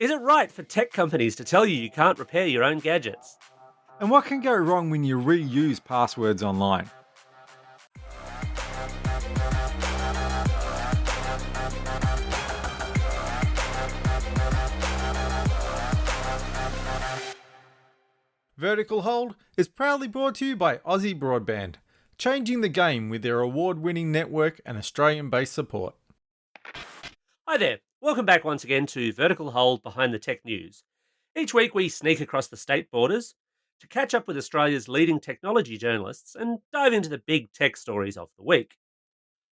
Is it right for tech companies to tell you can't repair your own gadgets? And what can go wrong when you reuse passwords online? Vertical Hold is proudly brought to you by Aussie Broadband, changing the game with their award-winning network and Australian-based support. Hi there. Welcome back once again to Vertical Hold Behind the Tech News. Each week we sneak across the state borders to catch up with Australia's leading technology journalists and dive into the big tech stories of the week.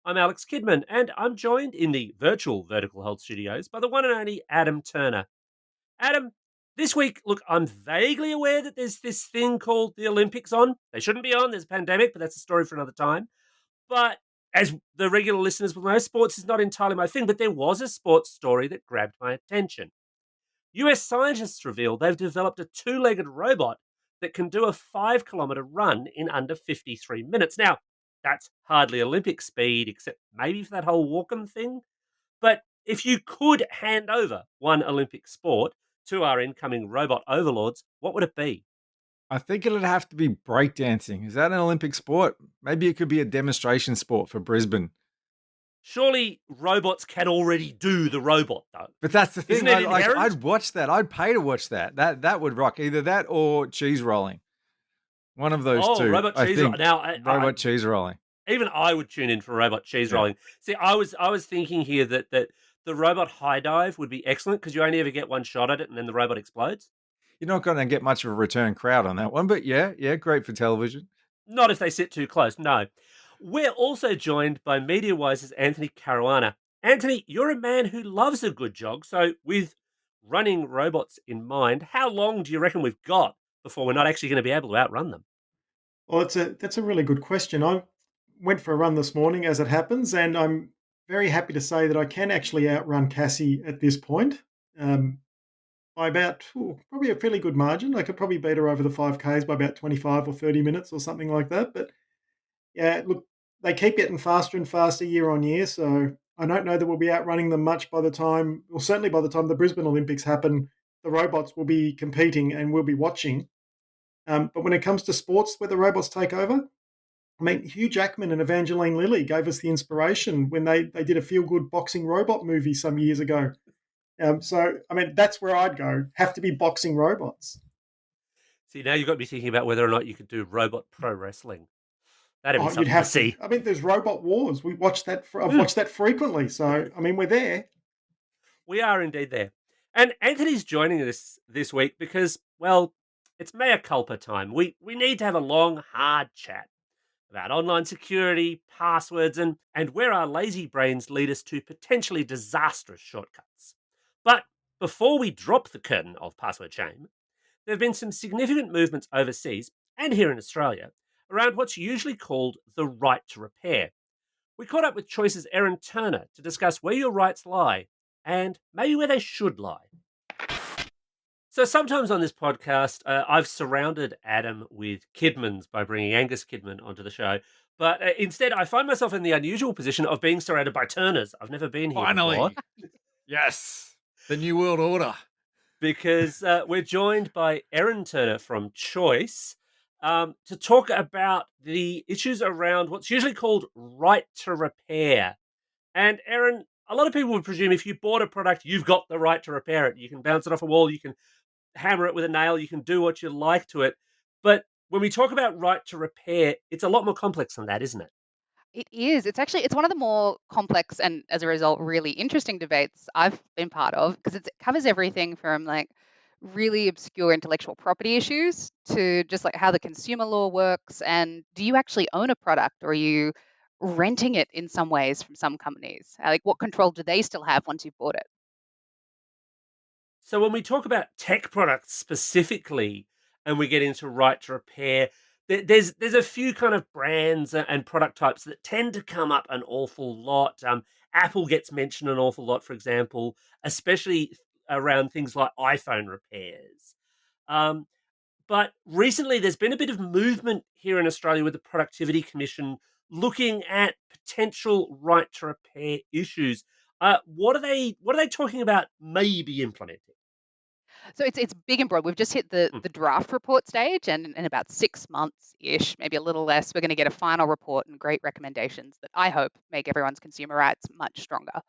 I'm Alex Kidman, and I'm joined in the virtual Vertical Hold studios by the one and only Adam Turner. Adam, this week, look, I'm vaguely aware that there's this thing called the Olympics on. They shouldn't be on, there's a pandemic, but that's a story for another time. But as the regular listeners will know, sports is not entirely my thing, but there was a sports story that grabbed my attention. US scientists revealed they've developed a two-legged robot that can do a 5 kilometre run in under 53 minutes. Now, that's hardly Olympic speed, except maybe for that whole walking thing. But if you could hand over one Olympic sport to our incoming robot overlords, what would it be? I think it'd have to be breakdancing. Is that an Olympic sport? Maybe it could be a demonstration sport for Brisbane. Surely robots can already do the robot, though. But that's the thing. Isn't it inherent? I'd watch that. I'd pay to watch that. That would rock. Either that or cheese rolling. One of those two. Robot cheese rolling. Now, robot cheese rolling. Even I would tune in for robot cheese rolling. See, I was thinking here that the robot high dive would be excellent because you only ever get one shot at it and then the robot explodes. You're not going to get much of a return crowd on that one, but yeah, great for television. Not if they sit too close, no. We're also joined by MediaWise's Anthony Caruana. Anthony, you're a man who loves a good jog, so with running robots in mind, how long do you reckon we've got before we're not actually going to be able to outrun them? Well, that's a really good question. I went for a run this morning, as it happens, and I'm very happy to say that I can actually outrun Cassie at this point by about probably a fairly good margin. I could probably beat her over the 5Ks by about 25 or 30 minutes or something like that. But yeah, look, they keep getting faster and faster year on year, so I don't know that we'll be outrunning them much by the time, well, certainly by the time the Brisbane Olympics happen, the robots will be competing and we'll be watching. But when it comes to sports where the robots take over, I mean, Hugh Jackman and Evangeline Lilly gave us the inspiration when they did a feel-good boxing robot movie some years ago. So, I mean, that's where I'd go. Have to be boxing robots. See, now you've got me thinking about whether or not you could do robot pro wrestling. That'd be something you'd have to see. I mean, there's Robot Wars. We watch that. I've watched that frequently. So, I mean, we're there. We are indeed there. And Anthony's joining us this week because, well, it's mea culpa time. We need to have a long, hard chat about online security, passwords, and where our lazy brains lead us to potentially disastrous shortcuts. But before we drop the curtain of password shame, there have been some significant movements overseas and here in Australia around what's usually called the right to repair. We caught up with Choice's Erin Turner to discuss where your rights lie and maybe where they should lie. So sometimes on this podcast, I've surrounded Adam with Kidmans by bringing Angus Kidman onto the show. But instead, I find myself in the unusual position of being surrounded by Turners. I've never been here before. Yes. The New World Order. Because we're joined by Erin Turner from Choice to talk about the issues around what's usually called right to repair. And Erin, a lot of people would presume if you bought a product, you've got the right to repair it. You can bounce it off a wall, you can hammer it with a nail, you can do what you like to it. But when we talk about right to repair, it's a lot more complex than that, isn't it? It is. It's one of the more complex and as a result really interesting debates I've been part of because it covers everything from like really obscure intellectual property issues to just like how the consumer law works and do you actually own a product or are you renting it in some ways from some companies? Like what control do they still have once you've bought it? So when we talk about tech products specifically, and we get into right to repair, there's a few kind of brands and product types that tend to come up an awful lot. Apple gets mentioned an awful lot, for example, especially around things like iPhone repairs. But recently, there's been a bit of movement here in Australia with the Productivity Commission looking at potential right to repair issues. What are they talking about maybe implementing? So it's big and broad. We've just hit the Mm. the draft report stage, and in about 6 months-ish, maybe a little less, we're going to get a final report and great recommendations that I hope make everyone's consumer rights much stronger.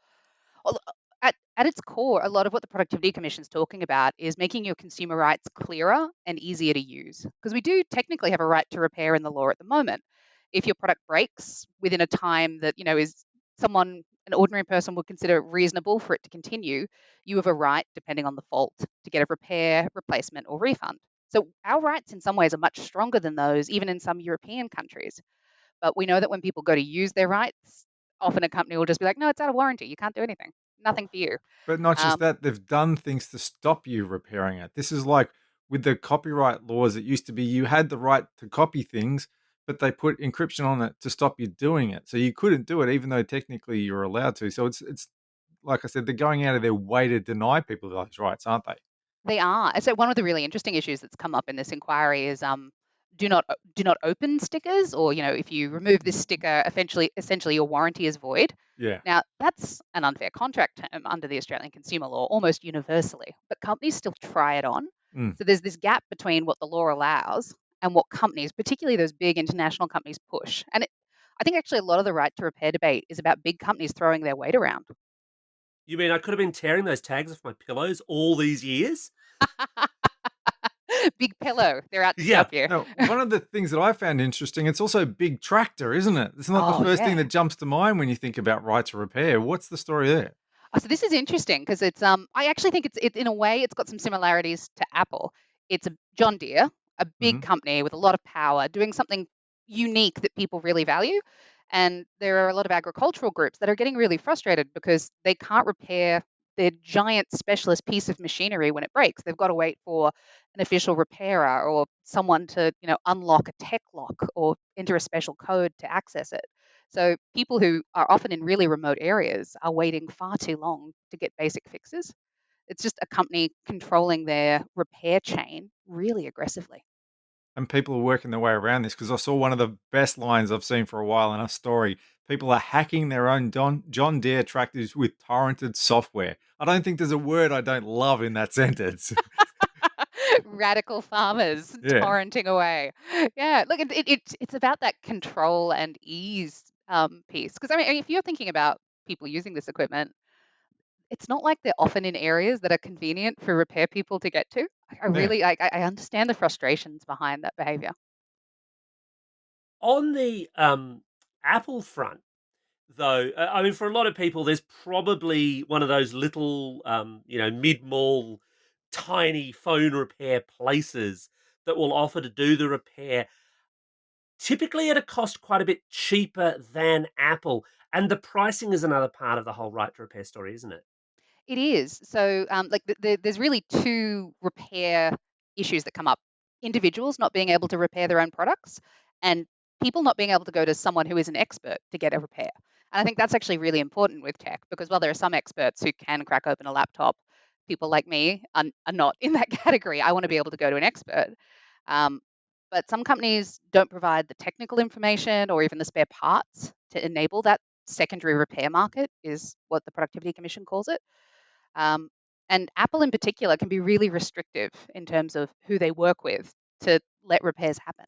At its core, a lot of what the Productivity Commission is talking about is making your consumer rights clearer and easier to use. Because we do technically have a right to repair in the law at the moment. If your product breaks within a time that is an ordinary person would consider reasonable for it to continue, you have a right, depending on the fault, to get a repair, replacement, or refund. So our rights in some ways are much stronger than those, even in some European countries. But we know that when people go to use their rights, often a company will just be like, no, it's out of warranty. You can't do anything. Nothing for you. But not just Um, that, they've done things to stop you repairing it. This is like with the copyright laws, it used to be you had the right to copy things, but they put encryption on it to stop you doing it. So you couldn't do it even though technically you're allowed to. So it's like I said, they're going out of their way to deny people those rights, aren't they? They are. So one of the really interesting issues that's come up in this inquiry is do not open stickers, or if you remove this sticker, essentially your warranty is void. Yeah. Now that's an unfair contract term under the Australian consumer law almost universally, but companies still try it on. Mm. So there's this gap between what the law allows and what companies, particularly those big international companies, push. I think actually a lot of the right to repair debate is about big companies throwing their weight around. You mean I could have been tearing those tags off my pillows all these years? Big pillow, they're out to Yeah. stop you. Now, one of the things that I found interesting, it's also big tractor, isn't it? It's not the Oh first thing yeah. that jumps to mind when you think about right to repair. What's the story there? Oh, so this is interesting because I actually think it in a way it's got some similarities to Apple. It's a John Deere, a big Hmm. company with a lot of power, doing something unique that people really value. And there are a lot of agricultural groups that are getting really frustrated because they can't repair their giant specialist piece of machinery when it breaks. They've got to wait for an official repairer or someone to, unlock a tech lock or enter a special code to access it. So people who are often in really remote areas are waiting far too long to get basic fixes. It's just a company controlling their repair chain really aggressively. And people are working their way around this because I saw one of the best lines I've seen for a while in a story. People are hacking their own John Deere tractors with torrented software. I don't think there's a word I don't love in that sentence. Radical farmers Yeah. torrenting away. Yeah, look, it's about that control and ease piece. Because I mean, if you're thinking about people using this equipment, it's not like they're often in areas that are convenient for repair people to get to. I Yeah. really, I understand the frustrations behind that behavior. On the Apple front, though, I mean, for a lot of people, there's probably one of those little, mid mall, tiny phone repair places that will offer to do the repair, typically at a cost quite a bit cheaper than Apple. And the pricing is another part of the whole right to repair story, isn't it? It is. So, like, there's really two repair issues that come up: individuals not being able to repair their own products, and people not being able to go to someone who is an expert to get a repair. And I think that's actually really important with tech because while there are some experts who can crack open a laptop, people like me are not in that category. I want to be able to go to an expert. Um, but some companies don't provide the technical information or even the spare parts to enable that secondary repair market, is what the Productivity Commission calls it. Um, and Apple in particular can be really restrictive in terms of who they work with to let repairs happen.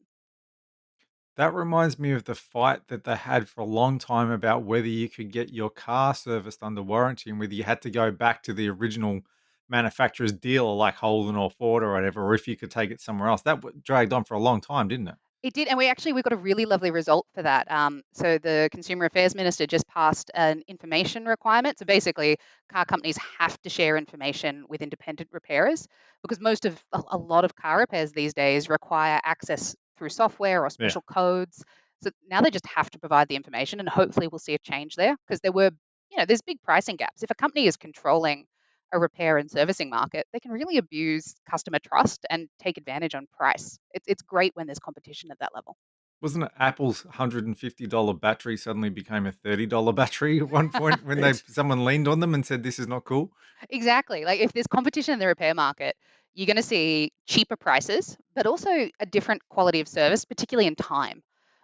That reminds me of the fight that they had for a long time about whether you could get your car serviced under warranty and whether you had to go back to the original manufacturer's dealer like Holden or Ford or whatever, or if you could take it somewhere else. That dragged on for a long time, didn't it? It did, and we got a really lovely result for that. So the Consumer Affairs Minister just passed an information requirement. So basically, car companies have to share information with independent repairers because most of a lot of car repairs these days require access through software or Yeah. special codes. So now they just have to provide the information, and hopefully we'll see a change there because there's big pricing gaps. If a company is controlling a repair and servicing market, they can really abuse customer trust and take advantage on price. It's great when there's competition at that level. Wasn't it Apple's $150 battery suddenly became a $30 battery at one point when they It's someone leaned on them and said this is not cool? Exactly. Like if there's competition in the repair market, you're going to see cheaper prices, but also a different quality of service, particularly in time.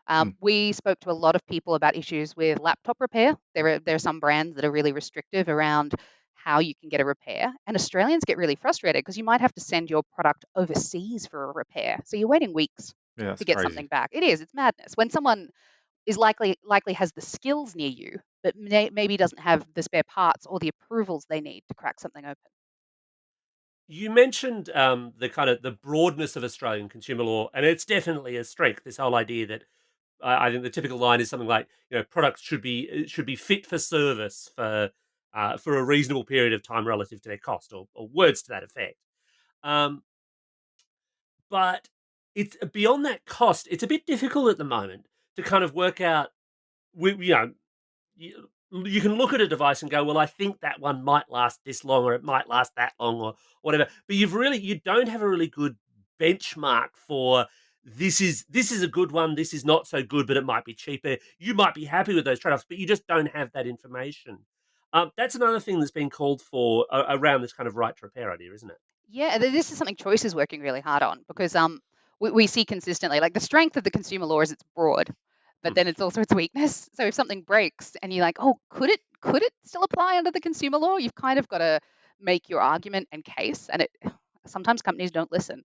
Mm. We spoke to a lot of people about issues with laptop repair. There are some brands that are really restrictive around how you can get a repair. And Australians get really frustrated because you might have to send your product overseas for a repair. So you're waiting weeks Yeah, that's to get crazy. something back. It is, it's madness. When someone is likely has the skills near you, but maybe doesn't have the spare parts or the approvals they need to crack something open. You mentioned the kind of the broadness of Australian consumer law, and it's definitely a strength. This whole idea that I think the typical line is something like, products should be fit for service for a reasonable period of time relative to their cost, or words to that effect. Um, but it's beyond that cost. It's a bit difficult at the moment to kind of work out. You can look at a device and go, well, I think that one might last this long, or it might last that long, or whatever. But you don't have a really good benchmark for this is a good one, this is not so good, but it might be cheaper. You might be happy with those trade-offs, but you just don't have that information. That's another thing that's been called for around this kind of right to repair idea, isn't it? Yeah, this is something Choice is working really hard on because we see consistently like the strength of the consumer law is it's broad, but Hmm. then it's also its weakness. So if something breaks and you're like, oh, could it still apply under the consumer law? You've kind of got to make your argument and case, and it sometimes companies don't listen.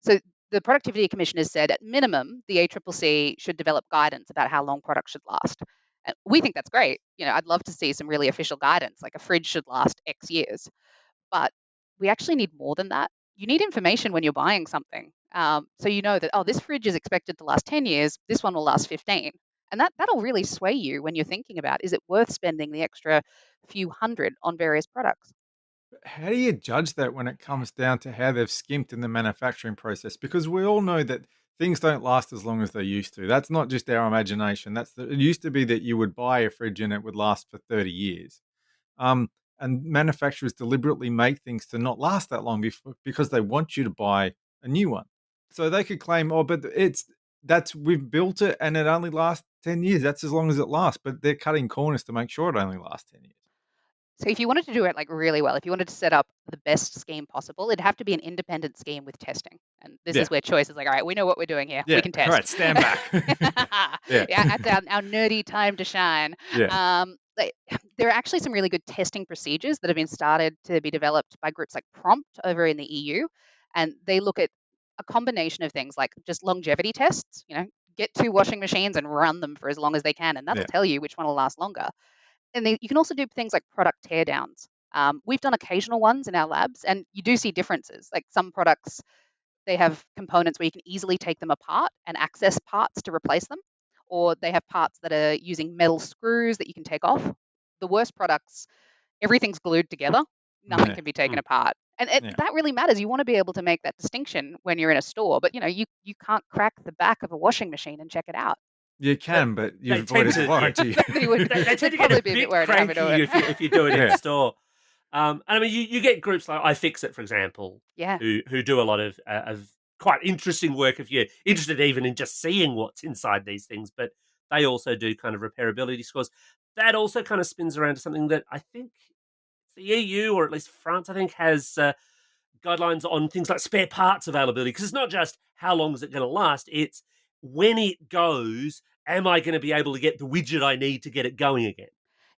So the Productivity Commission has said at minimum the ACCC should develop guidance about how long products should last. And we think that's great. I'd love to see some really official guidance, like a fridge should last X years. But we actually need more than that. You need information when you're buying something. So you know that, oh, this fridge is expected to last 10 years, this one will last 15. And that'll really sway you when you're thinking about, is it worth spending the extra few hundred on various products? How do you judge that when it comes down to how they've skimped in the manufacturing process? Because we all know that things don't last as long as they used to. That's not just our imagination. It used to be that you would buy a fridge and it would last for 30 years. Um, and manufacturers deliberately make things to not last that long because they want you to buy a new one. So they could claim, oh, but we've built it and it only lasts 10 years. That's as long as it lasts. But they're cutting corners to make sure it only lasts 10 years. So if you wanted to do it like really well, if you wanted to set up the best scheme possible, it'd have to be an independent scheme with testing. And this Yeah. is where Choice is like, all right, we know what we're doing here. We Yeah. can All right. test. Stand back. Yeah. Yeah, it's our nerdy time to shine. Yeah. There are actually some really good testing procedures that have been started to be developed by groups like Prompt over in the EU. And they look at a combination of things like just longevity tests, get two washing machines and run them for as long as they can. And that'll Yeah. tell you which one will last longer. And you can also do things like product teardowns. We've done occasional ones in our labs, and you do see differences. Like some products, they have components where you can easily take them apart and access parts to replace them, or they have parts that are using metal screws that you can take off. The worst products, everything's glued together, nothing Yeah. can be taken Mm. apart. And Yeah. that really matters. You want to be able to make that distinction when you're in a store, but you can't crack the back of a washing machine and check it out. You They, can, but they you've tend voided the to, yeah, warranty. They would they tend they'd to get a probably be a bit bit worried to have me do cranky it. if you do it in Yeah. store. And I mean, you get groups like iFixit, for example, Yeah. who do a lot of quite interesting work if you're interested even in just seeing what's inside these things. But they also do kind of repairability scores. That also kind of spins around to something that I think the EU, or at least France, I think, has guidelines on things like spare parts availability. Because it's not just how long is it going to last; it's when it goes, am I going to be able to get the widget I need to get it going again?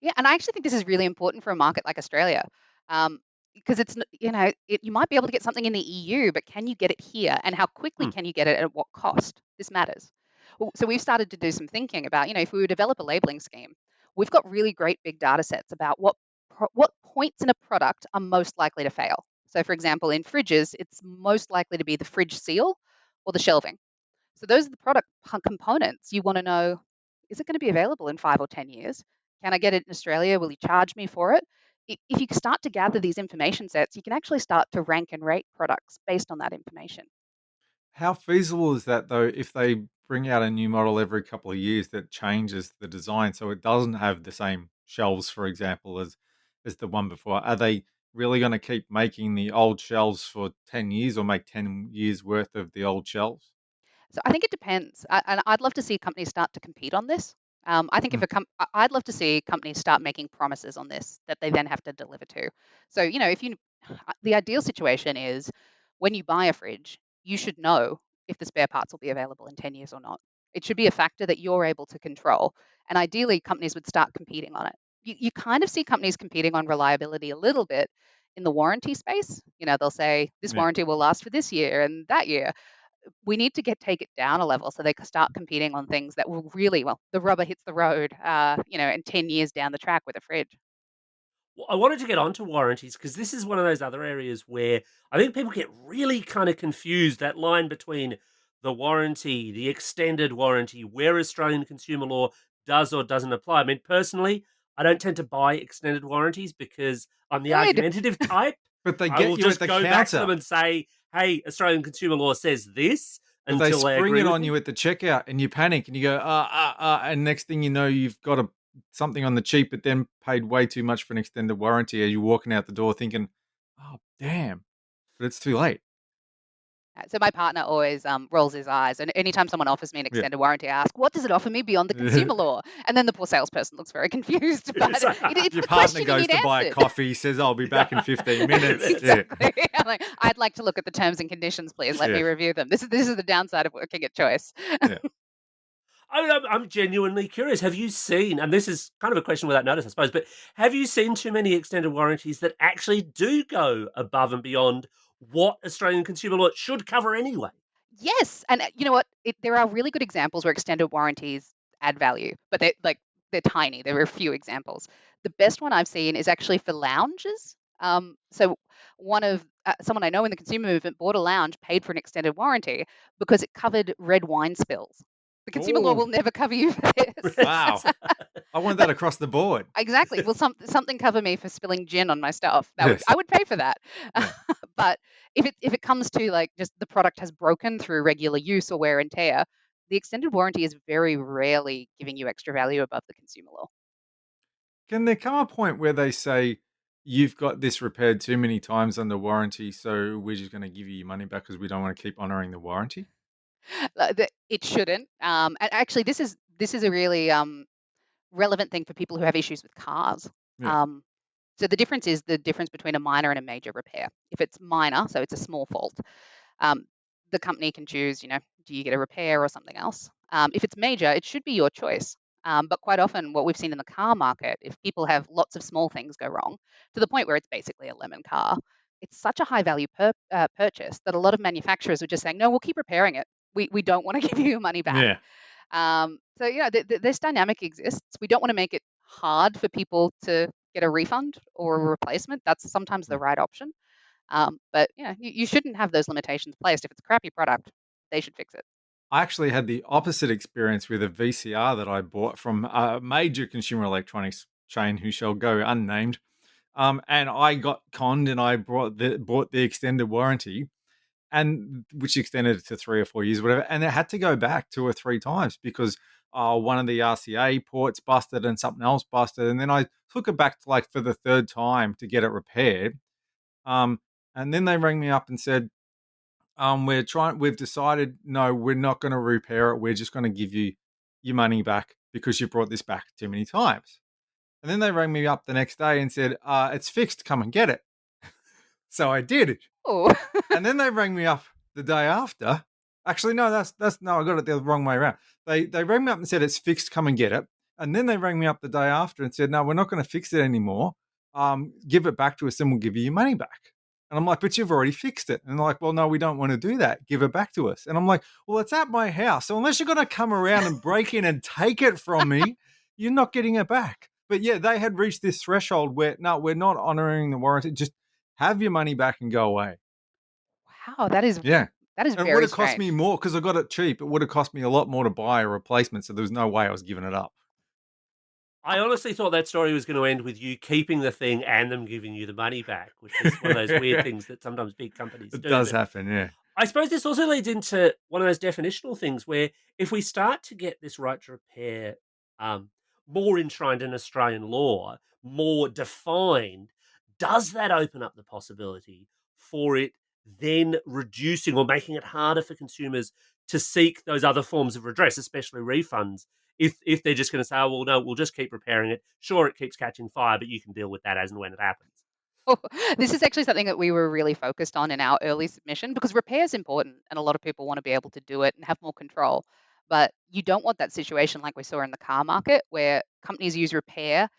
Yeah, and I actually think this is really important for a market like Australia, because you might be able to get something in the EU, but can you get it here, and how quickly Hmm. can you get it, at what cost? This matters. So we've started to do some thinking about, if we would develop a labeling scheme, we've got really great big data sets about what points in a product are most likely to fail. So, for example, in fridges, it's most likely to be the fridge seal or the shelving. So those are the product components you want to know, is it going to be available in 5 or 10 years? Can I get it in Australia? Will you charge me for it? If you start to gather these information sets, you can actually start to rank and rate products based on that information. How feasible is that though if they bring out a new model every couple of years that changes the design so it doesn't have the same shelves, for example, as the one before? Are they really going to keep making the old shelves for 10 years or make 10 years worth of the old shelves? So I think it depends, and I'd love to see companies start to compete on this. I think if Mm. I'd love to see companies start making promises on this that they then have to deliver to. So if the ideal situation is when you buy a fridge, you should know if the spare parts will be available in 10 years or not. It should be a factor that you're able to control, and ideally, companies would start competing on it. you kind of see companies competing on reliability a little bit in the warranty space. They'll say this Yeah. warranty will last for this year and that year. We need to take it down a level so they can start competing on things that will really, well, the rubber hits the road, in 10 years down the track with a fridge. Well, I wanted to get onto warranties because this is one of those other areas where I think people get really kind of confused, that line between the warranty, the extended warranty, where Australian consumer law does or doesn't apply. I mean, personally, I don't tend to buy extended warranties because I'm the Good. argumentative type. But they I will get you at just the go back to them counter. and say, hey, Australian consumer law says this But they until they spring agree it with on me. you at the checkout and you panic and you go, and next thing you know, you've got something on the cheap, but then paid way too much for an extended warranty as you're walking out the door thinking, oh, damn, but it's too late. So my partner always rolls his eyes, and anytime someone offers me an Yeah. extended warranty, I ask, "What does it offer me beyond the consumer law?" And then the poor salesperson looks very confused. But it's Your the partner question you goes need to buy a answered. coffee, says, I'll be back in 15 minutes. Exactly. I'm like, I'd like to look at the terms and conditions, please. Let Yeah. me review them. This is the downside of working at Choice. Yeah. I'm genuinely curious. Have you seen, and this is kind of a question without notice, I suppose, but have you seen too many extended warranties that actually do go above and beyond what Australian consumer law should cover anyway? Yes, and you know what? There are really good examples where extended warranties add value, but they're tiny. There are a few examples. The best one I've seen is actually for lounges. So one of someone I know in the consumer movement bought a lounge, paid for an extended warranty because it covered red wine spills. The consumer law Oh, will never cover you for this. wow. I want that across the board. Exactly. Will something cover me for spilling gin on my stuff? Yes. I would pay for that. Yeah. But if it comes to like just the product has broken through regular use or wear and tear, the extended warranty is very rarely giving you extra value above the consumer law. Can there come a point where they say, you've got this repaired too many times under warranty, so we're just going to give you your money back because we don't want to keep honoring the warranty? It shouldn't. And actually, this is a really relevant thing for people who have issues with cars. Yeah. Um, so the difference is the difference between a minor and a major repair. If it's minor, so it's a small fault, um, the company can choose, do you get a repair or something else? If it's major, it should be your choice. But quite often, what we've seen in the car market, if people have lots of small things go wrong to the point where it's basically a lemon car, it's such a high value purchase that a lot of manufacturers are just saying, no, we'll keep repairing it. We don't want to give you your money back. Yeah. So this dynamic exists. We don't want to make it hard for people to get a refund or a replacement. That's sometimes the Yeah. right option. But you shouldn't have those limitations placed. If it's a crappy product, they should fix it. I actually had the opposite experience with a VCR that I bought from a major consumer electronics chain who shall go unnamed. And I got conned and I bought the extended warranty, and which extended it to 3 or 4 years, whatever. And it had to go back 2 or 3 times because one of the RCA ports busted and something else busted. And then I took it back to like for the third time to get it repaired. And then they rang me up and said, we've decided, no, we're not going to repair it. We're just going to give you your money back because you brought this back too many times. And then they rang me up the next day and said, it's fixed. Come and get it. So I did. Oh, And then they rang me up the day after. Actually, no, that's no, I got it the wrong way around. They rang me up and said it's fixed, come and get it. And then they rang me up the day after and said, no, we're not going to fix it anymore. Give it back to us and we'll give you your money back. And I'm like, but you've already fixed it. And they're like, well, no, we don't want to do that. Give it back to us. And I'm like, well, it's at my house. So unless you're going to come around and break in and take it from me, you're not getting it back. But yeah, they had reached this threshold where, no, we're not honoring the warranty. Just have your money back and go away. wow, that is Yeah. that is And it would very have cost me strange. more because I got it cheap. It would have cost me a lot more to buy a replacement. So there was no way I was giving it up. I honestly thought that story was going to end with you keeping the thing and them giving you the money back, which is one of those weird things that sometimes big companies It do. does But happen. Yeah. I suppose this also leads into one of those definitional things where if we start to get this right to repair um, more enshrined in Australian law, more defined, does that open up the possibility for it then reducing or making it harder for consumers to seek those other forms of redress, especially refunds? If they're just going to say, oh, well, no, we'll just keep repairing it. Sure, it keeps catching fire, but you can deal with that as and when it happens. This is actually something that we were really focused on in our early submission because repair is important and a lot of people want to be able to do it and have more control. But you don't want that situation like we saw in the car market where companies use repair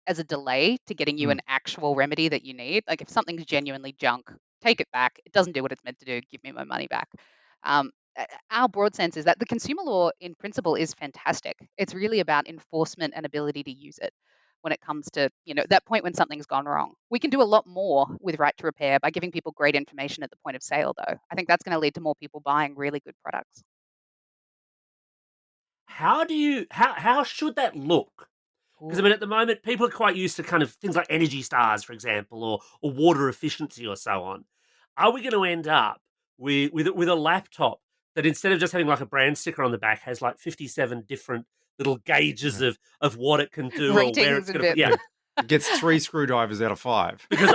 as a delay to getting you Mm. an actual remedy that you need. Like if something's genuinely junk, take it back. It doesn't do what it's meant to do. Give me my money back. Um, our broad sense is that the consumer law in principle is fantastic. It's really about enforcement and ability to use it when it comes to, that point when something's gone wrong. We can do a lot more with right to repair by giving people great information at the point of sale, though. I think that's going to lead to more people buying really good products. How should that look? Because I Ooh. mean, at the moment, people are quite used to kind of things like Energy Stars, for example, or water efficiency, or so on. Are we going to end up with a laptop that instead of just having like a brand sticker on the back has like 57 different little gauges Yeah. of what it can do or where Ratings it's and going to? bits. Yeah, Yeah. It gets 3 screwdrivers out of 5. because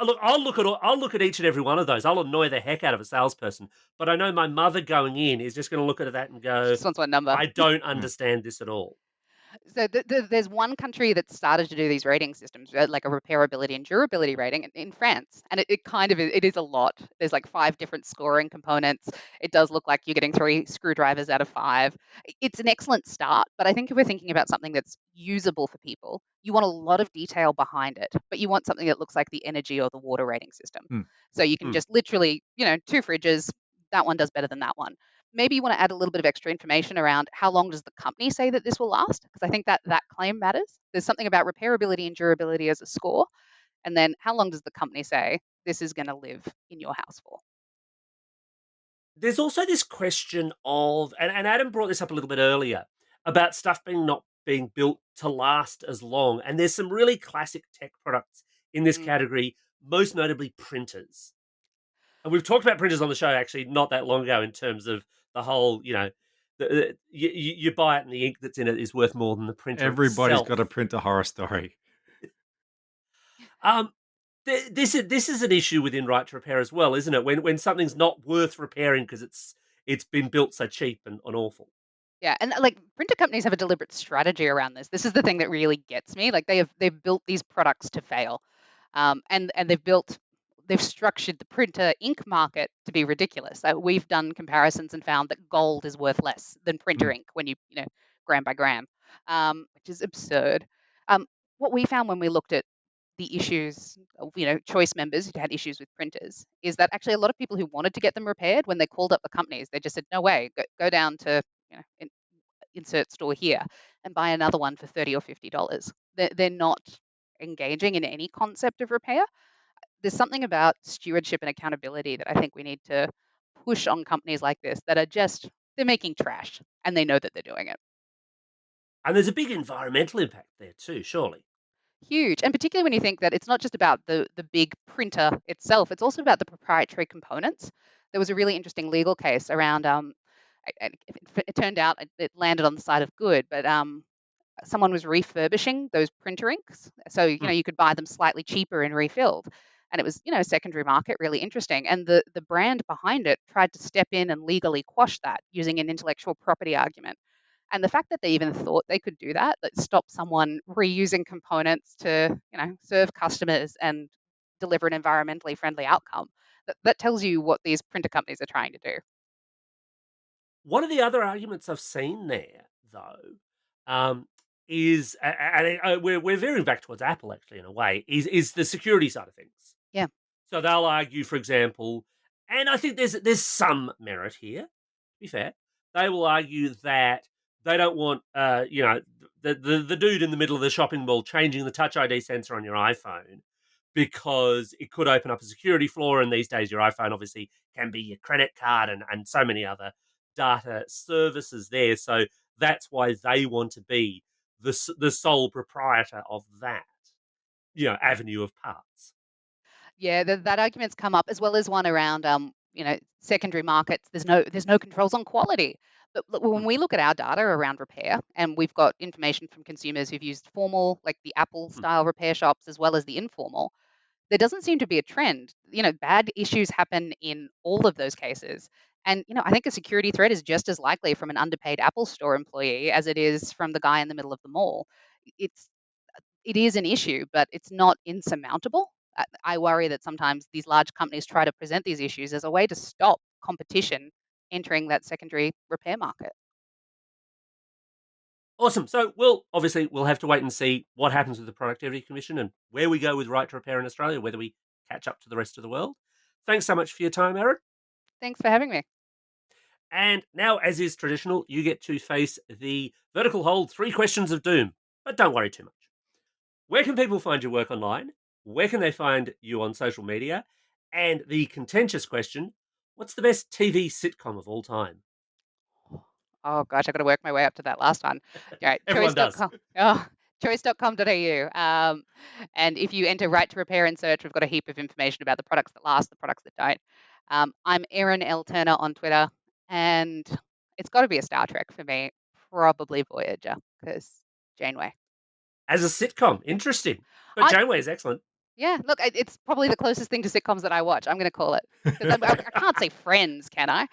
I'll look at each and every one of those. I'll annoy the heck out of a salesperson, but I know my mother going in is just going to look at that and She go, just wants one number. "I don't Mm. understand this at all." So there's one country that started to do these rating systems, like a repairability and durability rating in France, and it kind of it is a lot. There's like 5 different scoring components. It does look like you're getting 3 screwdrivers out of 5. It's an excellent start, but I think if we're thinking about something that's usable for people, you want a lot of detail behind it, but you want something that looks like the energy or the water rating system. Mm. So you can Mm. just literally, 2 fridges, that one does better than that one. Maybe you want to add a little bit of extra information around how long does the company say that this will last? Because I think that claim matters. There's something about repairability and durability as a score. And then how long does the company say this is going to live in your house for? There's also this question of, and Adam brought this up a little bit earlier, about stuff being not being built to last as long. And there's some really classic tech products in this Mm. category, most notably printers. And we've talked about printers on the show actually not that long ago in terms of the whole, you buy it and the ink that's in it is worth more than the printer Everybody's got a itself. printer horror story. Um, this is an issue within right to repair as well, isn't it? When something's not worth repairing because it's been built so cheap and awful. Yeah, and like printer companies have a deliberate strategy around this. This is the thing that really gets me. Like they've built these products to fail, and they've structured the printer ink market to be ridiculous. We've done comparisons and found that gold is worth less than printer Mm. ink when gram by gram, which is absurd. What we found when we looked at the issues of, choice members who had issues with printers is that actually a lot of people who wanted to get them repaired, when they called up the companies, they just said, no way, go down to, insert store here and buy another one for 30 or $50. They're not engaging in any concept of repair. There's something about stewardship and accountability that I think we need to push on companies like this that are just, they're making trash and they know that they're doing it. And there's a big environmental impact there too, surely. Huge, and particularly when you think that it's not just about the big printer itself, it's also about the proprietary components. There was a really interesting legal case around, it turned out it landed on the side of good, but someone was refurbishing those printer inks. So, Mm. you could buy them slightly cheaper and refilled. And it was, secondary market, really interesting. And the brand behind it tried to step in and legally quash that using an intellectual property argument. And the fact that they even thought they could do that, that stopped someone reusing components to, serve customers and deliver an environmentally friendly outcome, that tells you what these printer companies are trying to do. One of the other arguments I've seen there, though, is, and we're veering back towards Apple actually in a way, is the security side of things. Yeah. So they'll argue, for example, and I think there's some merit here. To be fair, they will argue that they don't want, the dude in the middle of the shopping mall changing the Touch ID sensor on your iPhone because it could open up a security flaw. And these days, your iPhone obviously can be your credit card and so many other data services there. So that's why they want to be the sole proprietor of that, avenue of parts. Yeah, that argument's come up as well as one around, secondary markets. There's no controls on quality. But look, when Mm. we look at our data around repair, and we've got information from consumers who've used formal, like the Apple Mm. style repair shops, as well as the informal, there doesn't seem to be a trend. Bad issues happen in all of those cases. And I think a security threat is just as likely from an underpaid Apple store employee as it is from the guy in the middle of the mall. It's it is an issue, but it's not insurmountable. I worry that sometimes these large companies try to present these issues as a way to stop competition entering that secondary repair market. Awesome. So we'll have to wait and see what happens with the Productivity Commission and where we go with right to repair in Australia, whether we catch up to the rest of the world. Thanks so much for your time, Aaron. Thanks for having me. And now, as is traditional, you get to face the vertical hold 3 questions of doom. But don't worry too much. Where can people find your work online? Where can they find you on social media? And the contentious question, what's the best TV sitcom of all time? Oh gosh, I've got to work my way up to that last one. All right, Everyone does. choice.com. Oh, choice.com.au. And if you enter right to repair and search, we've got a heap of information about the products that last, the products that don't. I'm Erin L. Turner on Twitter, and it's got to be a Star Trek for me, probably Voyager, because Janeway. As a sitcom, interesting. But I- Janeway is excellent. Yeah, look, it's probably the closest thing to sitcoms that I watch. I'm going to call it. Because I can't say Friends, can I?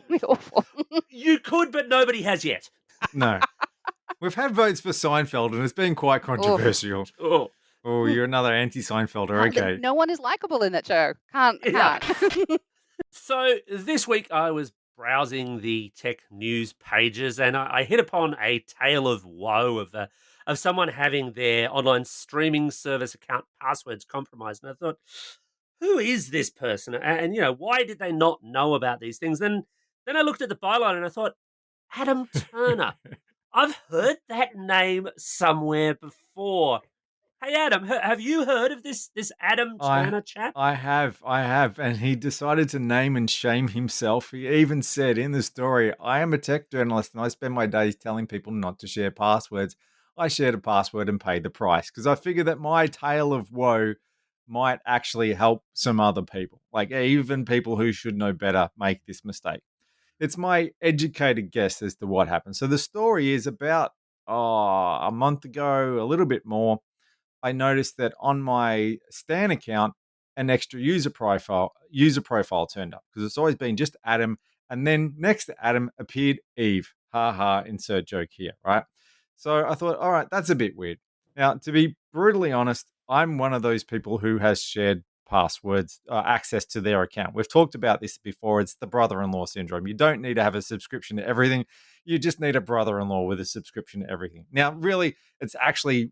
It's awful. You could, but nobody has yet. No. We've had votes for Seinfeld, and it's been quite controversial. Oh, Oh, you're another anti-Seinfelder. Okay. No one is likable in that show. Can't. So this week I was browsing the tech news pages and I hit upon a tale of woe of someone having their online streaming service account passwords compromised. And I thought, who is this person? And why did they not know about these things? Then I looked at the byline and I thought, Adam Turner. I've heard that name somewhere before. Hey Adam, have you heard of this Adam Turner chap? I have, and he decided to name and shame himself. He even said in the story, I am a tech journalist and I spend my days telling people not to share passwords. I shared a password and paid the price because I figured that my tale of woe might actually help some other people. Like even people who should know better make this mistake. It's my educated guess as to what happened. So the story is about a month ago, a little bit more. I noticed that on my Stan account, an extra user profile turned up because it's always been just Adam, and then next to Adam appeared Eve. Ha ha! Insert joke here, right? So I thought, all right, that's a bit weird. Now, to be brutally honest, I'm one of those people who has shared passwords, access to their account. We've talked about this before. It's the brother-in-law syndrome. You don't need to have a subscription to everything. You just need a brother-in-law with a subscription to everything. Now, really, it's actually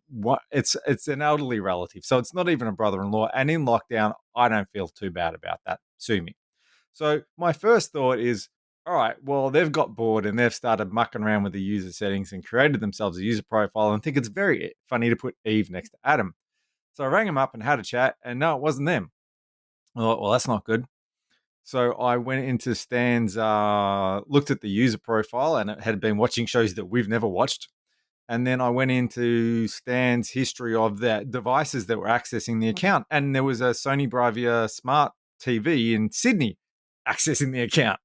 it's an elderly relative, so it's not even a brother-in-law. And in lockdown, I don't feel too bad about that. Sue me. So my first thought is, all right, well, they've got bored and they've started mucking around with the user settings and created themselves a user profile and think it's very funny to put Eve next to Adam. So I rang him up and had a chat, and no, it wasn't them. I thought, well, that's not good. So I went into Stan's, looked at the user profile, and it had been watching shows that we've never watched. And then I went into Stan's history of the devices that were accessing the account. And there was a Sony Bravia smart TV in Sydney accessing the account.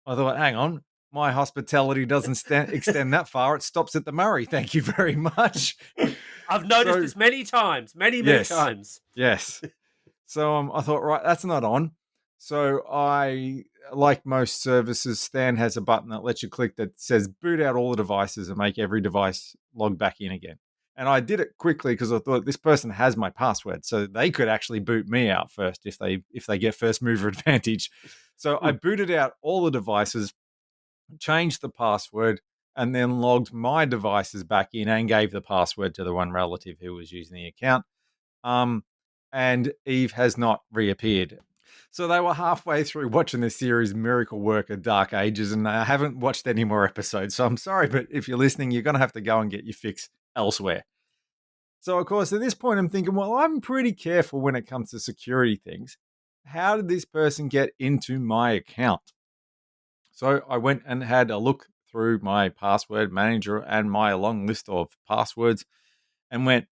I thought, hang on, my hospitality doesn't extend that far. It stops at the Murray. Thank you very much. I've noticed this many times, many times. Yes. So I thought, right, that's not on. So I, like most services, Stan has a button that lets you click that says boot out all the devices and make every device log back in again. And I did it quickly because I thought this person has my password, so they could actually boot me out first if they get first mover advantage. So I booted out all the devices, changed the password, and then logged my devices back in and gave the password to the one relative who was using the account. And Eve has not reappeared. So they were halfway through watching the series Miracle Worker Dark Ages, and I haven't watched any more episodes. So I'm sorry, but if you're listening, you're going to have to go and get your fix elsewhere. So, of course, at this point, I'm thinking, well, I'm pretty careful when it comes to security things. How did this person get into my account? So I went and had a look through my password manager and my long list of passwords and went,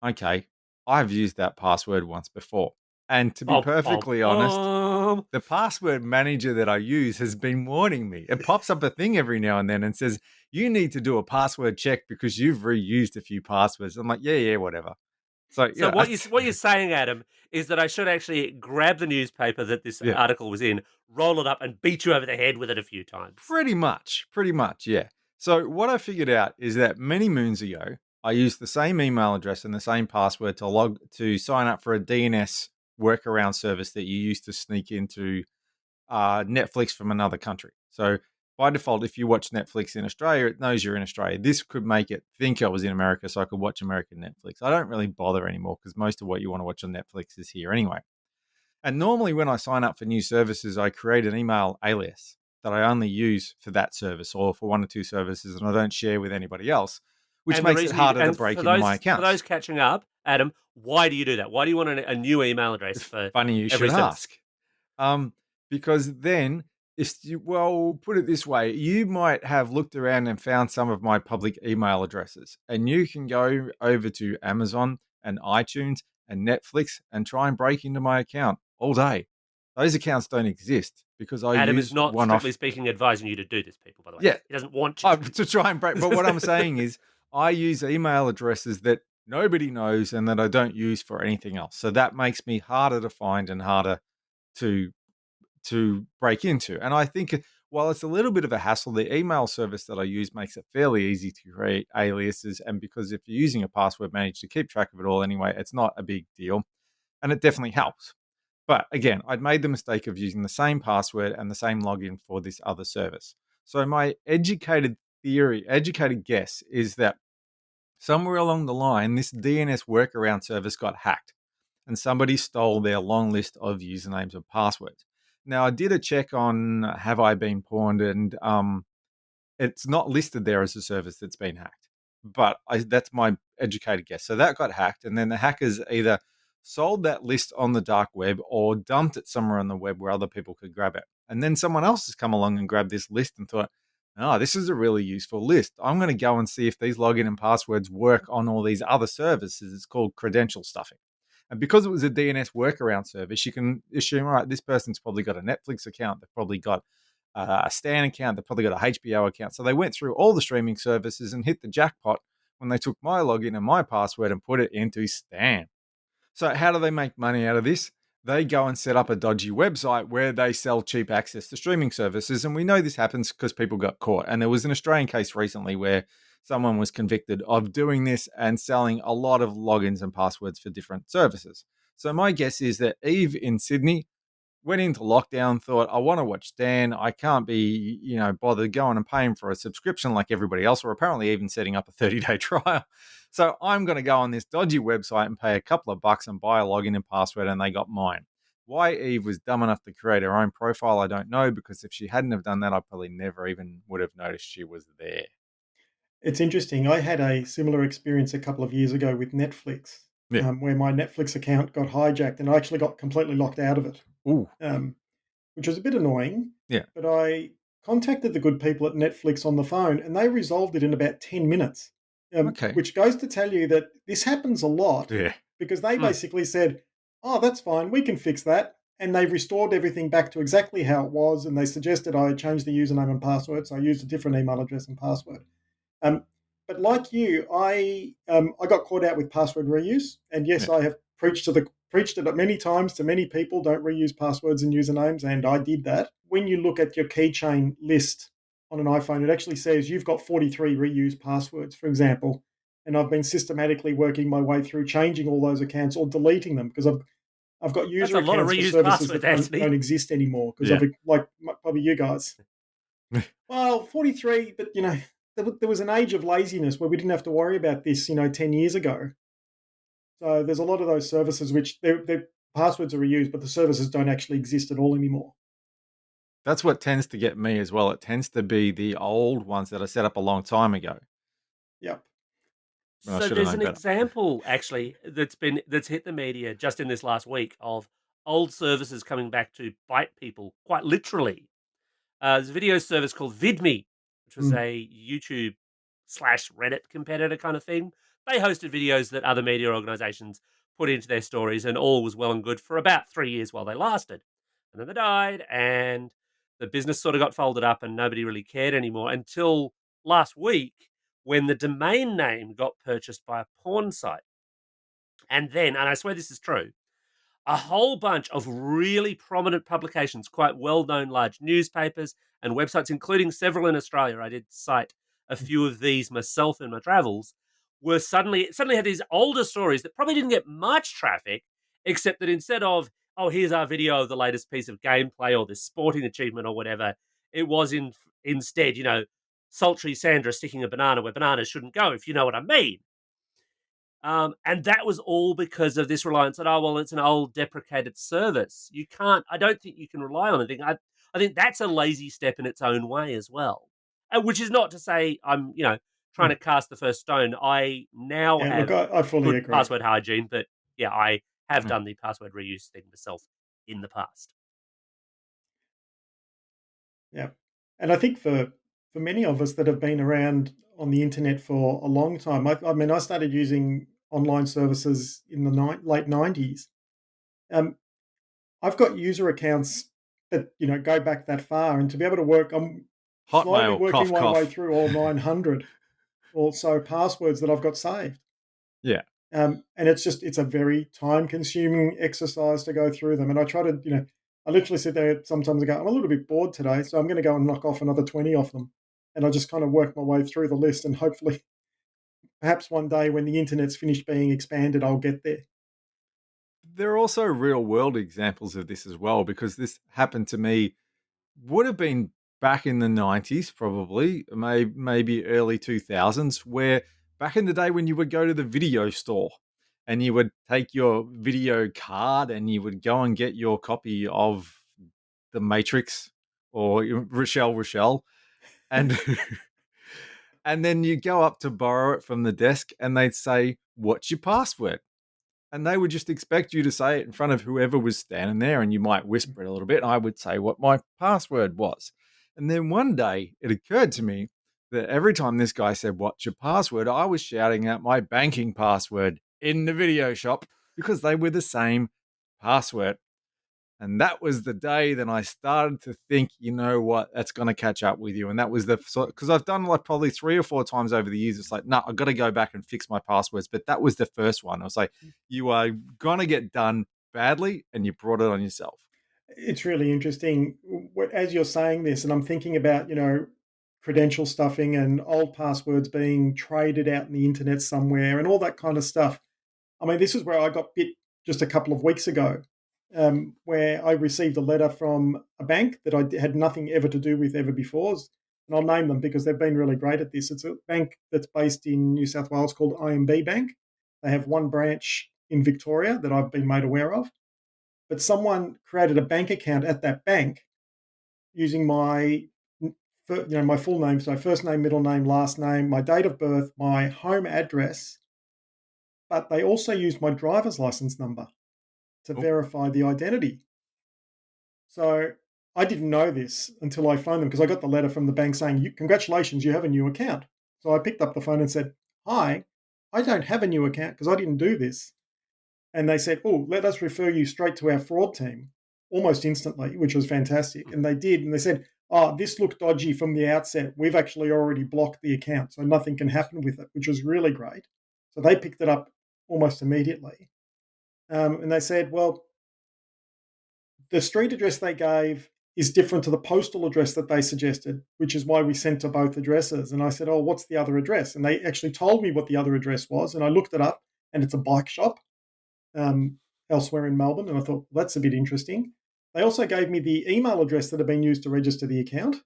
okay, I've used that password once before. And to be perfectly honest, the password manager that I use has been warning me. It pops up a thing every now and then and says, you need to do a password check because you've reused a few passwords. I'm like, yeah, whatever. So what you're saying, Adam, is that I should actually grab the newspaper that this article was in, roll it up, and beat you over the head with it a few times. Pretty much, yeah. So what I figured out is that many moons ago, I used the same email address and the same password to sign up for a DNS workaround service that you used to sneak into Netflix from another country. So by default, if you watch Netflix in Australia, it knows you're in Australia. This could make it think I was in America so I could watch American Netflix. I don't really bother anymore because most of what you want to watch on Netflix is here anyway. And normally when I sign up for new services, I create an email alias that I only use for that service or for one or two services, and I don't share with anybody else, which And the makes it reason you harder to and break for into my those accounts. catching up, Adam, why do you do that? Why do you want a new email address It's for funny you every should service? ask. Because then, well, put it this way, you might have looked around and found some of my public email addresses, and you can go over to Amazon and iTunes and Netflix and try and break into my account all day. Those accounts don't exist because I Adam is use not strictly one-off. speaking advising you to do this, people, by the way. Yeah, He doesn't want you to. to try and break. But what I'm saying is, I use email addresses that nobody knows and that I don't use for anything else. So that makes me harder to find and harder to break into. And I think while it's a little bit of a hassle, the email service that I use makes it fairly easy to create aliases. And because if you're using a password manager to keep track of it all anyway, it's not a big deal. And it definitely helps. But again, I'd made the mistake of using the same password and the same login for this other service. So my educated guess is that somewhere along the line, this DNS workaround service got hacked and somebody stole their long list of usernames and passwords. Now, I did a check on Have I Been Pawned, and it's not listed there as a service that's been hacked. But that's my educated guess. So that got hacked, and then the hackers either sold that list on the dark web or dumped it somewhere on the web where other people could grab it. And then someone else has come along and grabbed this list and thought, oh, this is a really useful list. I'm going to go and see if these login and passwords work on all these other services. It's called credential stuffing. And because it was a DNS workaround service, you can assume, all right, this person's probably got a Netflix account. They've probably got a Stan account. They've probably got a HBO account. So they went through all the streaming services and hit the jackpot when they took my login and my password and put it into Stan. So how do they make money out of this? They go and set up a dodgy website where they sell cheap access to streaming services. And we know this happens because people got caught. And there was an Australian case recently where someone was convicted of doing this and selling a lot of logins and passwords for different services. So my guess is that Eve in Sydney went into lockdown, thought, I want to watch Stan. I can't be, bothered going and paying for a subscription like everybody else, or apparently even setting up a 30-day trial. So I'm going to go on this dodgy website and pay a couple of bucks and buy a login and password, and they got mine. Why Eve was dumb enough to create her own profile, I don't know, because if she hadn't have done that, I probably never even would have noticed she was there. It's interesting. I had a similar experience a couple of years ago with Netflix, where my Netflix account got hijacked and I actually got completely locked out of it. Ooh. Which was a bit annoying. Yeah. But I contacted the good people at Netflix on the phone and they resolved it in about 10 minutes. Okay. Which goes to tell you that this happens a lot. Yeah. Because they basically said, oh, that's fine, we can fix that. And they restored everything back to exactly how it was. And they suggested I change the username and password. So I used a different email address and password. But like you, I got caught out with password reuse. And yes, I have preached it many times to many people, don't reuse passwords and usernames, and I did that. When you look at your keychain list on an iPhone, it actually says you've got 43 reused passwords, for example, and I've been systematically working my way through changing all those accounts or deleting them because I've got user accounts for services that don't exist anymore because I've, like probably you guys. Well, 43, but there was an age of laziness where we didn't have to worry about this, 10 years ago. So there's a lot of those services which their passwords are reused, but the services don't actually exist at all anymore. That's what tends to get me as well. It tends to be the old ones that are set up a long time ago. Yep. So there's an example actually that's hit the media just in this last week of old services coming back to bite people quite literally. There's a video service called VidMe, which was a YouTube / Reddit competitor kind of thing. They hosted videos that other media organizations put into their stories, and all was well and good for about 3 years while they lasted. And then they died, and the business sort of got folded up, and nobody really cared anymore until last week when the domain name got purchased by a porn site. And then, and I swear this is true, a whole bunch of really prominent publications, quite well-known large newspapers and websites, including several in Australia. I did cite a few of these myself in my travels, were suddenly had these older stories that probably didn't get much traffic, except that instead of, oh, here's our video of the latest piece of gameplay or this sporting achievement or whatever, it was in Instead, sultry Sandra sticking a banana where bananas shouldn't go, if you know what I mean. And that was all because of this reliance on, it's an old deprecated service. I don't think you can rely on anything. I think that's a lazy step in its own way as well. Which is not to say I'm, trying to cast the first stone. I now Yeah, look, have I fully good agree. password hygiene, but yeah, I have done the password reuse thing myself in the past. Yeah. And I think for many of us that have been around on the internet for a long time, I mean, I started using online services in the late 90s. I've got user accounts that, go back that far, and to be able to work, I'm slowly Hotmail, working cough, my way cough. through all 900 or so passwords that I've got saved. Yeah. And it's a very time consuming exercise to go through them. And I try to, I literally sit there sometimes and go, I'm a little bit bored today, so I'm going to go and knock off another 20 of them. And I just kind of work my way through the list, and hopefully, perhaps one day when the internet's finished being expanded, I'll get there. There are also real world examples of this as well, because this happened to me, would have been back in the 90s, probably, maybe early 2000s, where back in the day when you would go to the video store and you would take your video card and you would go and get your copy of The Matrix or Rochelle, and and then you go up to borrow it from the desk and they'd say, "What's your password?" And they would just expect you to say it in front of whoever was standing there, and you might whisper it a little bit. And I would say what my password was. And then one day it occurred to me that every time this guy said, "What's your password?" I was shouting out my banking password in the video shop because they were the same password. And that was the day that I started to think, you know what, that's going to catch up with you. And that was because I've done like probably 3 or 4 times over the years. It's like, no, I've got to go back and fix my passwords. But that was the first one. I was like, you are going to get done badly and you brought it on yourself. It's really interesting as you're saying this, and I'm thinking about, credential stuffing and old passwords being traded out in the internet somewhere and all that kind of stuff. I mean, this is where I got bit just a couple of weeks ago, where I received a letter from a bank that I had nothing ever to do with ever before. And I'll name them because they've been really great at this. It's a bank that's based in New South Wales called IMB Bank. They have one branch in Victoria that I've been made aware of. But someone created a bank account at that bank using my my full name, so first name, middle name, last name, my date of birth, my home address, but they also used my driver's license number to verify the identity. So I didn't know this until I phoned them, because I got the letter from the bank saying, congratulations, you have a new account. So I picked up the phone and said, hi, I don't have a new account because I didn't do this. And they said, oh, let us refer you straight to our fraud team almost instantly, which was fantastic. And they did. And they said, oh, this looked dodgy from the outset. We've actually already blocked the account, so nothing can happen with it, which was really great. So they picked it up almost immediately. And they said, well, the street address they gave is different to the postal address that they suggested, which is why we sent to both addresses. And I said, oh, what's the other address? And they actually told me what the other address was. And I looked it up, and it's a bike shop elsewhere in Melbourne. And I thought, well, that's a bit interesting. They also gave me the email address that had been used to register the account.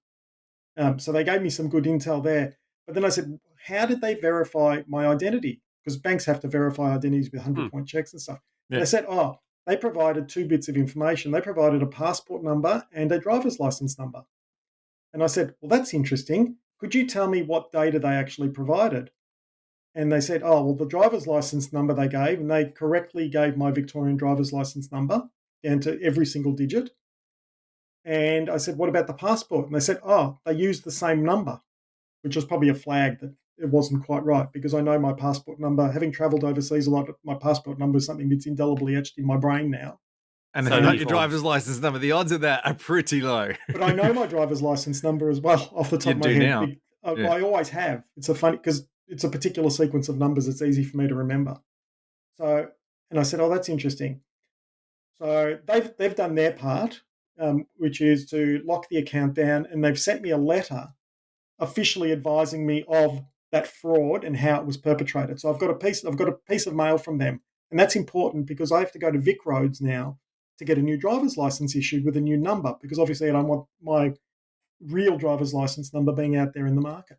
So they gave me some good intel there. But then I said, how did they verify my identity? Because banks have to verify identities with 100-point checks and stuff. Yeah. And they said, oh, they provided 2 bits of information. They provided a passport number and a driver's license number. And I said, well, that's interesting. Could you tell me what data they actually provided? And they said, oh, well, the driver's license number they gave, and they correctly gave my Victorian driver's license number down to every single digit. And I said, what about the passport? And they said, oh, they used the same number, which was probably a flag that it wasn't quite right, because I know my passport number, having travelled overseas a lot, my passport number is something that's indelibly etched in my brain now. And so, not your driver's license number. The odds of that are pretty low. But I know my driver's license number as well off the top of my head. Now. I always have. It's a funny, because it's a particular sequence of numbers. It's easy for me to remember. So, and I said, oh, that's interesting. So they've done their part, which is to lock the account down, and they've sent me a letter officially advising me of that fraud and how it was perpetrated. So I've got a piece of mail from them, and that's important because I have to go to Vic Roads now to get a new driver's license issued with a new number, because obviously I don't want my real driver's license number being out there in the market.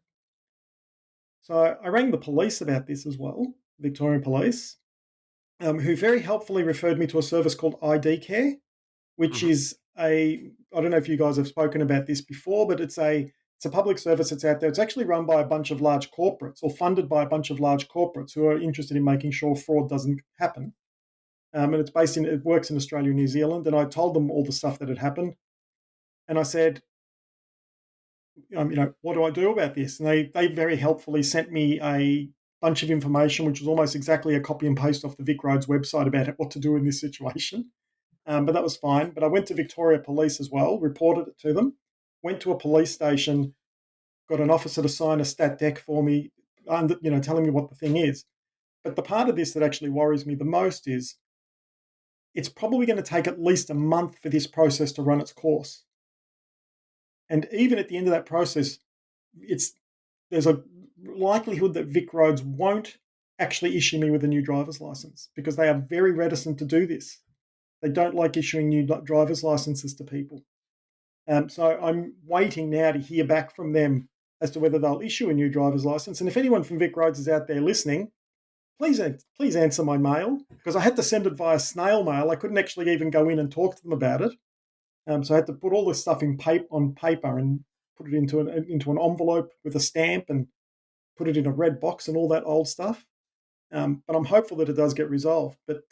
So I rang the police about this as well, Victorian Police, who very helpfully referred me to a service called ID Care, which Mhm. is I don't know if you guys have spoken about this before, but it's a public service that's out there. It's actually run by a bunch of large corporates or funded by a bunch of large corporates who are interested in making sure fraud doesn't happen. And it works in Australia and New Zealand. And I told them all the stuff that had happened. And I said, what do I do about this? And they very helpfully sent me a bunch of information, which was almost exactly a copy and paste off the Vic Roads website about what to do in this situation. But that was fine. But I went to Victoria Police as well, reported it to them, went to a police station, got an officer to sign a stat dec for me, telling me what the thing is. But the part of this that actually worries me the most is it's probably going to take at least a month for this process to run its course. And even at the end of that process, there's a likelihood that Vic Roads won't actually issue me with a new driver's license because they are very reticent to do this. They don't like issuing new driver's licenses to people. So I'm waiting now to hear back from them as to whether they'll issue a new driver's license. And if anyone from Vic Roads is out there listening, please answer my mail, because I had to send it via snail mail. I couldn't actually even go in and talk to them about it. So I had to put all this stuff on paper and put it into an envelope with a stamp and put it in a red box and all that old stuff. But I'm hopeful that it does get resolved. But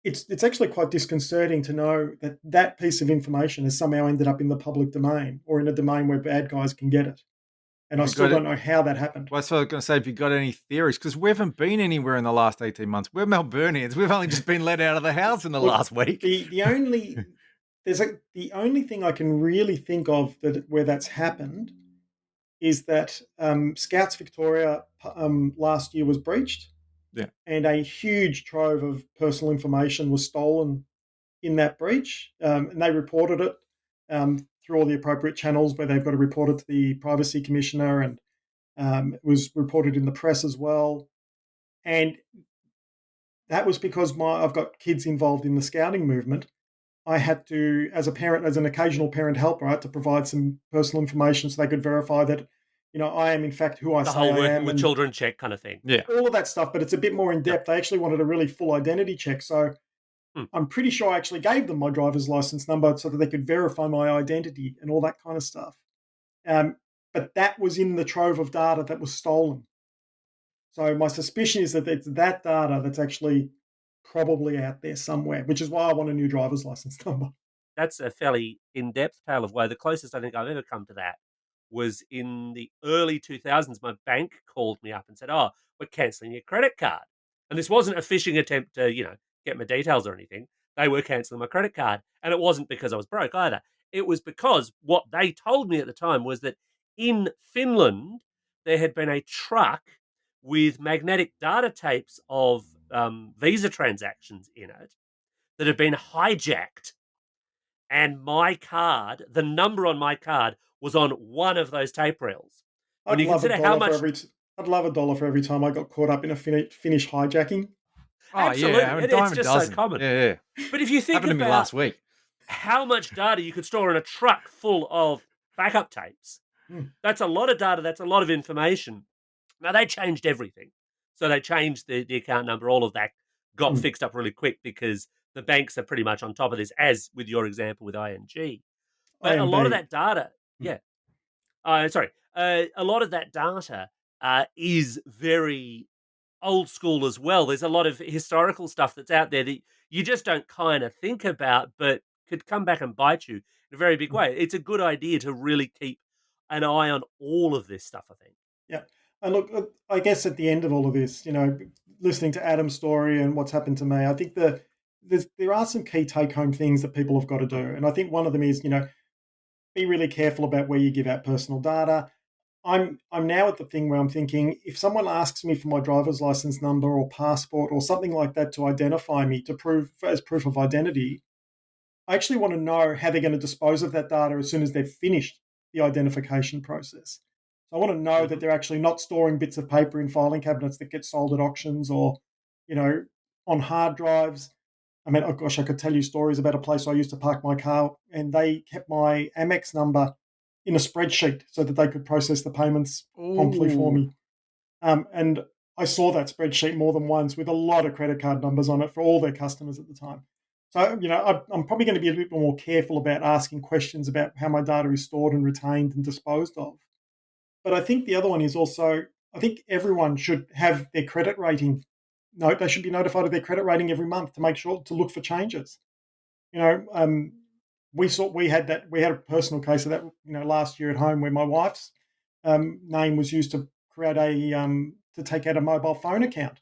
it's actually quite disconcerting to know that piece of information has somehow ended up in the public domain or in a domain where bad guys can get it. And I still don't know how that happened. Well, that's what I was going to say. If you've got any theories, because we haven't been anywhere in the last 18 months. We're Melburnians. We've only just been let out of the house in the last week. The only thing I can really think of where that's happened is that Scouts Victoria last year was breached. Yeah. And a huge trove of personal information was stolen in that breach. And they reported it through all the appropriate channels where they've got to report it to the Privacy Commissioner, and it was reported in the press as well. And that was because I've got kids involved in the scouting movement. I had to, as an occasional parent helper, I had to provide some personal information so they could verify that, I am in fact who I say I am. The whole working with children check kind of thing. Yeah. All of that stuff, but it's a bit more in depth. They actually wanted a really full identity check. So I'm pretty sure I actually gave them my driver's license number so that they could verify my identity and all that kind of stuff. But that was in the trove of data that was stolen. So my suspicion is that it's that data that's actually probably out there somewhere, which is why I want a new driver's license number. That's a fairly in-depth tale of woe. The closest I think I've ever come to that was in the early 2000s. My bank called me up and said, "Oh, we're cancelling your credit card." And this wasn't a phishing attempt to, get my details or anything. They were cancelling my credit card. And it wasn't because I was broke either. It was because what they told me at the time was that in Finland, there had been a truck with magnetic data tapes of Visa transactions in it that had been hijacked. And my card, the number on my card, was on one of those tape reels. When I'd you love consider how much, I'd love $1 for every time I got caught up in a Finnish hijacking. Oh, absolutely, yeah. it's just so common. Yeah. But if you think Happened to me about last week. how much data you could store in a truck full of backup tapes, that's a lot of data. That's a lot of information. Now, they changed everything. So they changed the account number. All of that got fixed up really quick because the banks are pretty much on top of this, as with your example with ING. But a lot of that data, a lot of that data is very old school as well. There's a lot of historical stuff that's out there that you just don't kind of think about, but could come back and bite you in a very big way. It's a good idea to really keep an eye on all of this stuff, I think. Yeah. And look, I guess at the end of all of this, listening to Adam's story and what's happened to me, I think there are some key take-home things that people have got to do. And I think one of them is, be really careful about where you give out personal data. I'm now at the thing where I'm thinking, if someone asks me for my driver's license number or passport or something like that to identify me, as proof of identity, I actually want to know how they're going to dispose of that data as soon as they've finished the identification process. So I want to know that they're actually not storing bits of paper in filing cabinets that get sold at auctions or, on hard drives. I mean, oh gosh, I could tell you stories about a place I used to park my car and they kept my Amex number in a spreadsheet so that they could process the payments promptly for me. And I saw that spreadsheet more than once with a lot of credit card numbers on it for all their customers at the time. So, I'm probably going to be a bit more careful about asking questions about how my data is stored and retained and disposed of. But I think the other one is also, I think everyone should have their credit rating. No, they should be notified of their credit rating every month to make sure to look for changes. We had a personal case of that, last year at home where my wife's name was used to create to take out a mobile phone account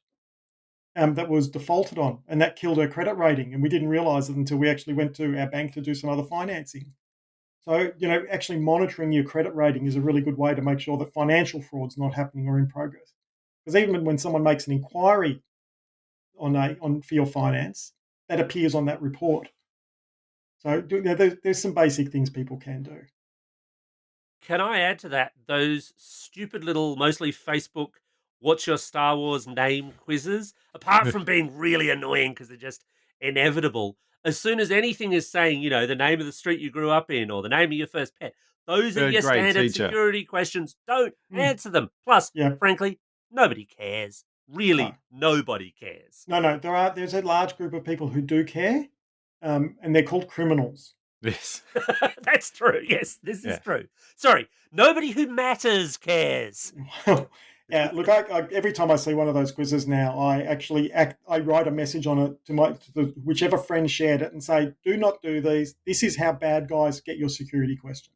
that was defaulted on, and that killed her credit rating. And we didn't realise it until we actually went to our bank to do some other financing. So, actually monitoring your credit rating is a really good way to make sure that financial fraud's not happening or in progress. Because even when someone makes an inquiry for your finance, that appears on that report. So there's some basic things people can do. Can I add to that? Those stupid little, mostly Facebook, what's your Star Wars name quizzes, apart from being really annoying because they're just inevitable, as soon as anything is saying, the name of the street you grew up in or the name of your first pet, those are Third your grade standard teacher. security questions. Don't answer them. Plus, frankly, nobody cares. Really, nobody cares. No, there's a large group of people who do care, and they're called criminals. Yes. That's true. Yes, this is true. Sorry, nobody who matters cares. Yeah, look, I every time I see one of those quizzes now, I write a message on it to whichever friend shared it and say, do not do these. This is how bad guys get your security questions.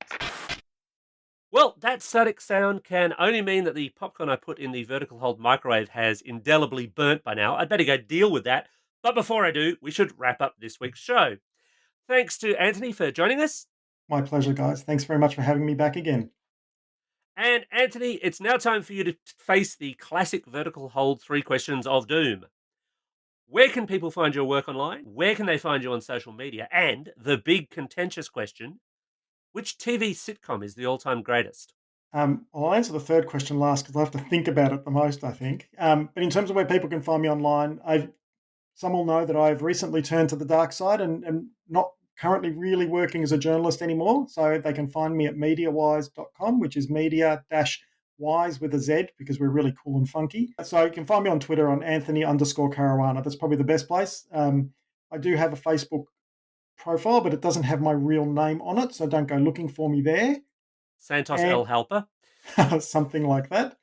Well, that static sound can only mean that the popcorn I put in the vertical hold microwave has indelibly burnt by now. I'd better go deal with that. But before I do, we should wrap up this week's show. Thanks to Anthony for joining us. My pleasure, guys. Thanks very much for having me back again. And Anthony, it's now time for you to face the classic vertical hold 3 questions of doom. Where can people find your work online? Where can they find you on social media? And the big contentious question, which TV sitcom is the all-time greatest? I'll answer the third question last because I have to think about it the most, I think. But in terms of where people can find me online, some will know that I've recently turned to the dark side and not currently really working as a journalist anymore. So they can find me at mediawise.com, which is media-wise with a Z because we're really cool and funky. So you can find me on Twitter on Anthony_Caruana. That's probably the best place. I do have a Facebook profile, but it doesn't have my real name on it, so don't go looking for me there. Santos El Helper? Something like that.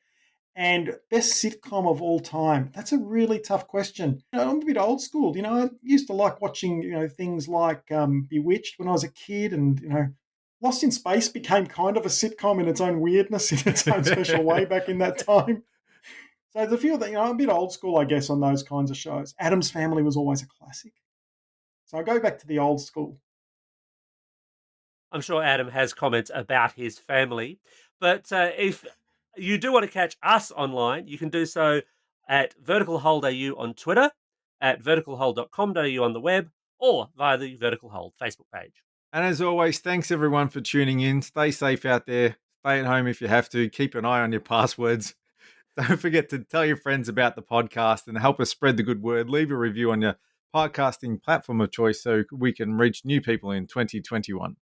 And best sitcom of all time. That's a really tough question. I'm a bit old school. I used to like watching, things like Bewitched when I was a kid, and Lost in Space became kind of a sitcom in its own weirdness, in its own special way back in that time. So there's a few that, I'm a bit old school, I guess, on those kinds of shows. Addams Family was always a classic. So I go back to the old school. I'm sure Adam has comments about his family, but if you do want to catch us online, you can do so at Vertical Hold AU on Twitter, at verticalhold.com.au on the web, or via the Vertical Hold Facebook page. And as always, thanks everyone for tuning in. Stay safe out there. Stay at home if you have to. Keep an eye on your passwords. Don't forget to tell your friends about the podcast and help us spread the good word. Leave a review on your podcasting platform of choice so we can reach new people in 2021.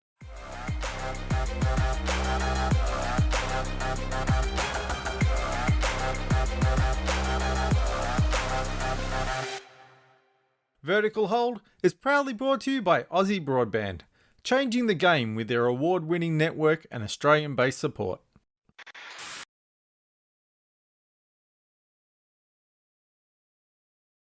Vertical Hold is proudly brought to you by Aussie Broadband, changing the game with their award-winning network and Australian-based support.